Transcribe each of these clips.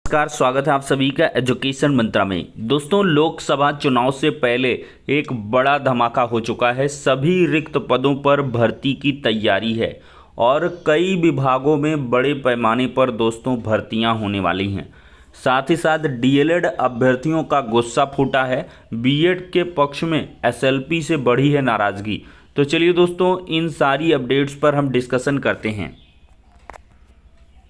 नमस्कार, स्वागत है आप सभी का एजुकेशन मंत्रा में। दोस्तों, लोकसभा चुनाव से पहले एक बड़ा धमाका हो चुका है। सभी रिक्त पदों पर भर्ती की तैयारी है और कई विभागों में बड़े पैमाने पर दोस्तों भर्तियां होने वाली हैं। साथ ही साथ डीएलएड अभ्यर्थियों का गुस्सा फूटा है। बीएड के पक्ष में एसएलपी से बढ़ी है नाराजगी। तो चलिए दोस्तों, इन सारी अपडेट्स पर हम डिस्कशन करते हैं।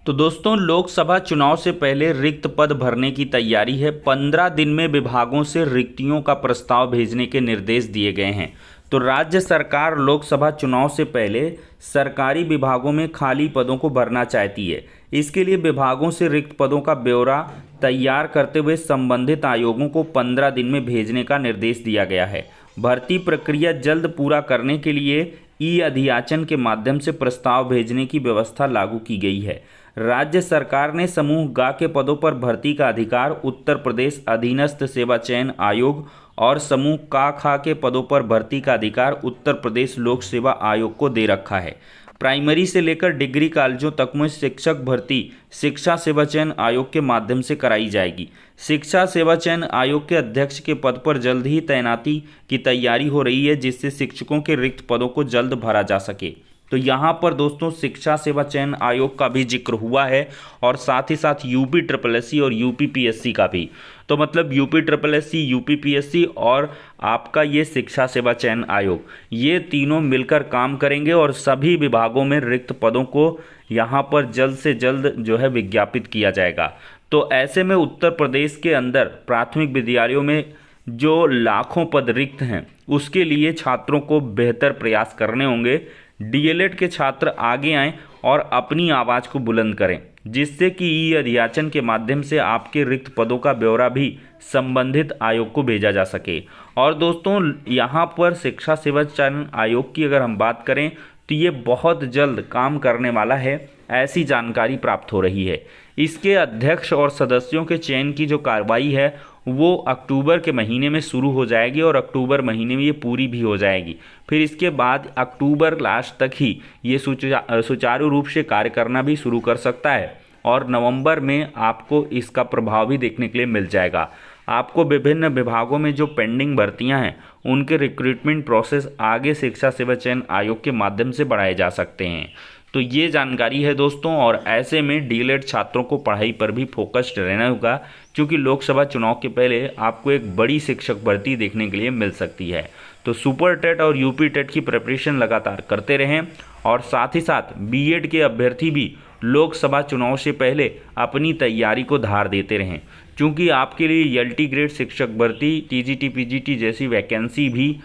तो दोस्तों, लोकसभा चुनाव से पहले रिक्त पद भरने की तैयारी है। 15 दिन में विभागों से रिक्तियों का प्रस्ताव भेजने के निर्देश दिए गए हैं। तो राज्य सरकार लोकसभा चुनाव से पहले सरकारी विभागों में खाली पदों को भरना चाहती है। इसके लिए विभागों से रिक्त पदों का ब्यौरा तैयार करते हुए संबंधित आयोगों को 15 दिन में भेजने का निर्देश दिया गया है। भर्ती प्रक्रिया जल्द पूरा करने के लिए ई अधियाचन के माध्यम से प्रस्ताव भेजने की व्यवस्था लागू की गई है। राज्य सरकार ने समूह ग के पदों पर भर्ती का अधिकार उत्तर प्रदेश अधीनस्थ सेवा चयन आयोग और समूह क ख के पदों पर भर्ती का अधिकार उत्तर प्रदेश लोक सेवा आयोग को दे रखा है। प्राइमरी से लेकर डिग्री कॉलेजों तक में शिक्षक भर्ती शिक्षा सेवा चयन आयोग के माध्यम से कराई जाएगी। शिक्षा सेवा चयन आयोग के अध्यक्ष के पद पर जल्द ही तैनाती की तैयारी हो रही है, जिससे शिक्षकों के रिक्त पदों को जल्द भरा जा सके। तो यहाँ पर दोस्तों शिक्षा सेवा चयन आयोग का भी जिक्र हुआ है और साथ ही साथ यूपी ट्रिपल एससी और यूपी पीएससी का भी। तो मतलब UP triple SC, UP PSC और आपका ये शिक्षा सेवा चयन आयोग, ये तीनों मिलकर काम करेंगे और सभी विभागों में रिक्त पदों को यहाँ पर जल्द से जल्द जो है विज्ञापित किया जाएगा। तो ऐसे में उत्तर प्रदेश के अंदर प्राथमिक विद्यालयों में जो लाखों पद रिक्त हैं, उसके लिए छात्रों को बेहतर प्रयास करने होंगे। डीएलएड के छात्र आगे आएं और अपनी आवाज़ को बुलंद करें, जिससे कि ई अधियाचन के माध्यम से आपके रिक्त पदों का ब्यौरा भी संबंधित आयोग को भेजा जा सके। और दोस्तों, यहाँ पर शिक्षा सेवा चयन आयोग की अगर हम बात करें तो ये बहुत जल्द काम करने वाला है, ऐसी जानकारी प्राप्त हो रही है। इसके अध्यक्ष और सदस्यों के चयन की जो कार्रवाई है वो अक्टूबर के महीने में शुरू हो जाएगी और अक्टूबर महीने में ये पूरी भी हो जाएगी। फिर इसके बाद अक्टूबर लास्ट तक ही ये सुचारू रूप से कार्य करना भी शुरू कर सकता है और नवंबर में आपको इसका प्रभाव भी देखने के लिए मिल जाएगा। आपको विभिन्न विभागों में जो पेंडिंग भर्तियां हैं उनके रिक्रूटमेंट प्रोसेस आगे शिक्षा सेवा चयन आयोग के माध्यम से बढ़ाए जा सकते हैं। तो ये जानकारी है दोस्तों, और ऐसे में डीएलएड छात्रों को पढ़ाई पर भी फोकस्ड रहना होगा, क्योंकि लोकसभा चुनाव के पहले आपको एक बड़ी शिक्षक भर्ती देखने के लिए मिल सकती है। तो सुपर टेट और यूपी टेट की प्रिपरेशन लगातार करते रहें और साथ ही साथ बीएड के अभ्यर्थी भी लोकसभा चुनाव से पहले अपनी तैयारी को धार देते रहें, क्योंकि आपके लिए एलटी ग्रेड शिक्षक भर्ती, टीजीटी, पीजीटी जैसी वैकेंसी भी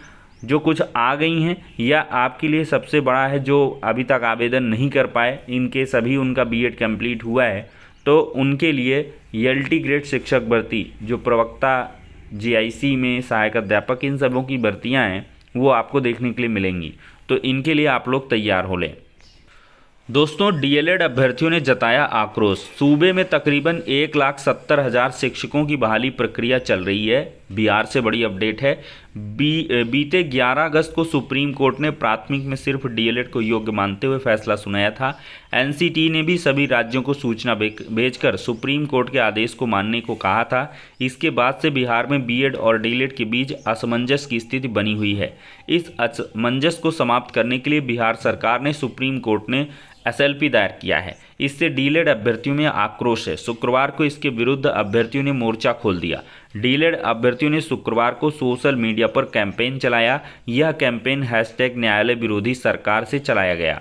जो कुछ आ गई हैं या आपके लिए सबसे बड़ा है जो अभी तक आवेदन नहीं कर पाए, इनके सभी उनका बीएड कंप्लीट हुआ है, तो उनके लिए एलटी ग्रेड शिक्षक भर्ती जो प्रवक्ता, जीआईसी में सहायक अध्यापक, इन सबों की भर्तियां हैं वो आपको देखने के लिए मिलेंगी। तो इनके लिए आप लोग तैयार हो लें। दोस्तों, डीएलएड अभ्यर्थियों ने जताया आक्रोश। सूबे में तकरीबन 1,70,000 शिक्षकों की बहाली प्रक्रिया चल रही है। बिहार से बड़ी अपडेट है। बीते 11 अगस्त को सुप्रीम कोर्ट ने प्राथमिक में सिर्फ डीएलएड को योग्य मानते हुए फैसला सुनाया था। एनसीटी ने भी सभी राज्यों को सूचना भेजकर सुप्रीम कोर्ट के आदेश को मानने को कहा था। इसके बाद से बिहार में बीएड और डीएलएड के बीच असमंजस की स्थिति बनी हुई है। इस असमंजस को समाप्त करने के लिए बिहार सरकार ने सुप्रीम कोर्ट ने एसएलपी दायर किया है। इससे डीएलएड अभ्यर्थियों में आक्रोश है। शुक्रवार को इसके विरुद्ध अभ्यर्थियों ने मोर्चा खोल दिया। डीएलएड अभ्यर्थियों ने शुक्रवार को सोशल मीडिया पर कैंपेन चलाया। यह कैंपेन #न्यायालय विरोधी सरकार से चलाया गया।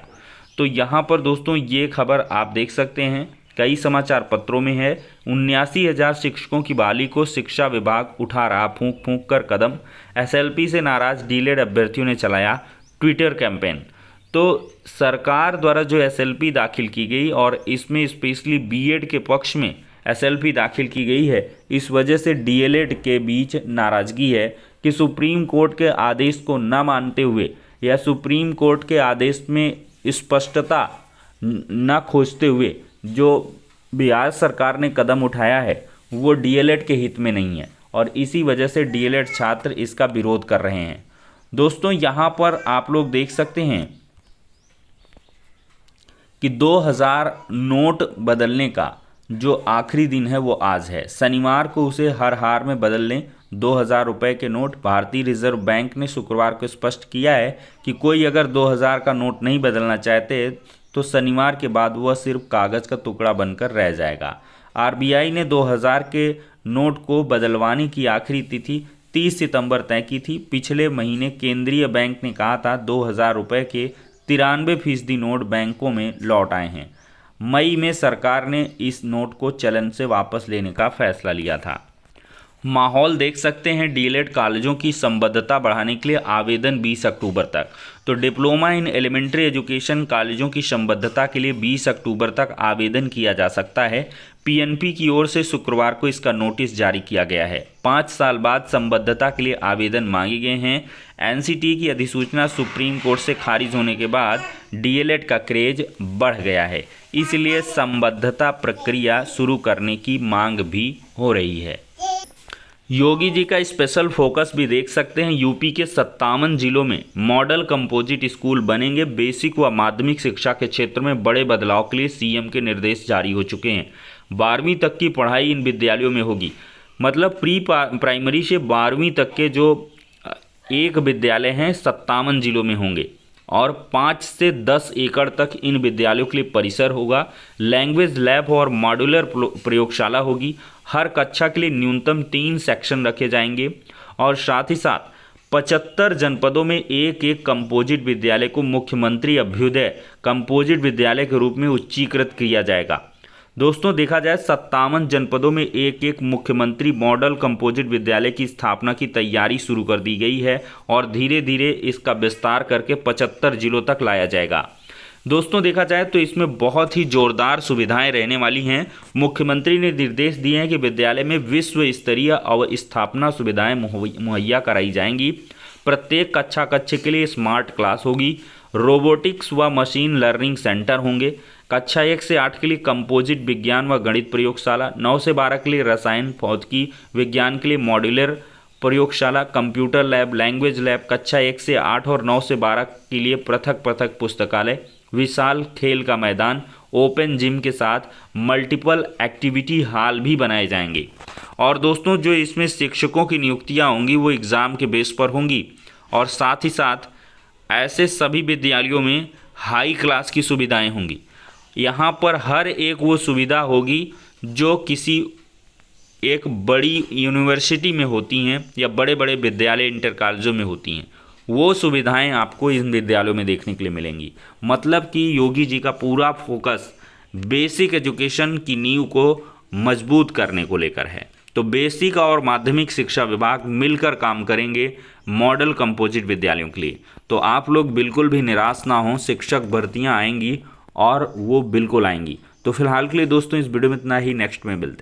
तो यहाँ पर दोस्तों ये खबर आप देख सकते हैं, कई समाचार पत्रों में है। 79,000 शिक्षकों की बहाली को शिक्षा विभाग उठा रहा फूंक फूंक कर कदम। एसएलपी से नाराज डीएलएड अभ्यर्थियों ने चलाया ट्विटर कैंपेन। तो सरकार द्वारा जो एसएलपी दाखिल की गई और इसमें स्पेशली बीएड के पक्ष में एसएलपी दाखिल की गई है, इस वजह से डीएलएड के बीच नाराज़गी है कि सुप्रीम कोर्ट के आदेश को न मानते हुए या सुप्रीम कोर्ट के आदेश में स्पष्टता न खोजते हुए जो बिहार सरकार ने कदम उठाया है वो डीएलएड के हित में नहीं है और इसी वजह से डीएलएड छात्र इसका विरोध कर रहे हैं। दोस्तों, यहाँ पर आप लोग देख सकते हैं कि 2000 नोट बदलने का जो आखिरी दिन है वो आज है। शनिवार को उसे हर हाल में बदल लें। 2000 रुपये के नोट। भारतीय रिजर्व बैंक ने शुक्रवार को स्पष्ट किया है कि कोई अगर 2000 का नोट नहीं बदलना चाहते तो शनिवार के बाद वह सिर्फ कागज़ का टुकड़ा बनकर रह जाएगा। आरबीआई ने 2000 के नोट को बदलवाने की आखिरी तिथि 30 सितंबर तय की थी। पिछले महीने केंद्रीय बैंक ने कहा था 2000 रुपये के 93% नोट बैंकों में लौट आए हैं। मई में सरकार ने इस नोट को चलन से वापस लेने का फैसला लिया था। माहौल देख सकते हैं। डीएलएड कॉलेजों की संबद्धता बढ़ाने के लिए आवेदन 20 अक्टूबर तक। तो डिप्लोमा इन एलिमेंट्री एजुकेशन कॉलेजों की संबद्धता के लिए 20 अक्टूबर तक आवेदन किया जा सकता है। पीएनपी की ओर से शुक्रवार को इसका नोटिस जारी किया गया है। 5 साल बाद संबद्धता के लिए आवेदन मांगे गए हैं। एनसीटी की अधिसूचना सुप्रीम कोर्ट से खारिज होने के बाद डीएलएड का क्रेज बढ़ गया है, इसलिए संबद्धता प्रक्रिया शुरू करने की मांग भी हो रही है। योगी जी का स्पेशल फोकस भी देख सकते हैं। यूपी के 57 जिलों में मॉडल कंपोजिट स्कूल बनेंगे। बेसिक व माध्यमिक शिक्षा के क्षेत्र में बड़े बदलाव के लिए सीएम के निर्देश जारी हो चुके हैं। 12वीं तक की पढ़ाई इन विद्यालयों में होगी। मतलब प्री प्राइमरी से 12वीं तक के जो एक विद्यालय हैं 57 जिलों में होंगे और 5 से 10 एकड़ तक इन विद्यालयों के लिए परिसर होगा। लैंग्वेज लैब और मॉड्यूलर प्रयोगशाला होगी। हर कक्षा के लिए न्यूनतम 3 सेक्शन रखे जाएंगे और साथ ही साथ 75 जनपदों में एक एक कंपोजिट विद्यालय को मुख्यमंत्री अभ्युदय कंपोजिट विद्यालय के रूप में उच्चीकृत किया जाएगा। दोस्तों देखा जाए 57 जनपदों में एक एक मुख्यमंत्री मॉडल कंपोजिट विद्यालय की स्थापना की तैयारी शुरू कर दी गई है और धीरे धीरे इसका विस्तार करके 75 जिलों तक लाया जाएगा। दोस्तों देखा जाए तो इसमें बहुत ही जोरदार सुविधाएं रहने वाली हैं। मुख्यमंत्री ने निर्देश दिए हैं कि विद्यालय में विश्व स्तरीय अवस्थापना सुविधाएं मुहैया कराई जाएंगी। प्रत्येक कक्षा के लिए स्मार्ट क्लास होगी। रोबोटिक्स व मशीन लर्निंग सेंटर होंगे। कक्षा 1 से 8 के लिए कंपोजिट विज्ञान व गणित प्रयोगशाला, 9 से 12 के लिए रसायन भौतिकी विज्ञान के लिए मॉड्यूलर प्रयोगशाला, कंप्यूटर लैब, लैंग्वेज लैब। कक्षा 1 से 8 और 9 से 12 के लिए पृथक पृथक पुस्तकालय, विशाल खेल का मैदान, ओपन जिम के साथ मल्टीपल एक्टिविटी हॉल भी बनाए जाएंगे। और दोस्तों जो इसमें शिक्षकों की नियुक्तियां होंगी वो एग्ज़ाम के बेस पर होंगी और साथ ही साथ ऐसे सभी विद्यालयों में हाई क्लास की सुविधाएं होंगी। यहाँ पर हर एक वो सुविधा होगी जो किसी एक बड़ी यूनिवर्सिटी में होती हैं या बड़े बड़े विद्यालय इंटर कॉलेजों में होती हैं। वो सुविधाएं आपको इन विद्यालयों में देखने के लिए मिलेंगी। मतलब कि योगी जी का पूरा फोकस बेसिक एजुकेशन की नींव को मजबूत करने को लेकर है। तो बेसिक और माध्यमिक शिक्षा विभाग मिलकर काम करेंगे मॉडल कंपोजिट विद्यालयों के लिए। तो आप लोग बिल्कुल भी निराश ना हों, शिक्षक भर्तियां आएंगी और वो बिल्कुल आएंगी। तो फिलहाल के लिए दोस्तों इस वीडियो में इतना ही। नेक्स्ट में मिलते हैं।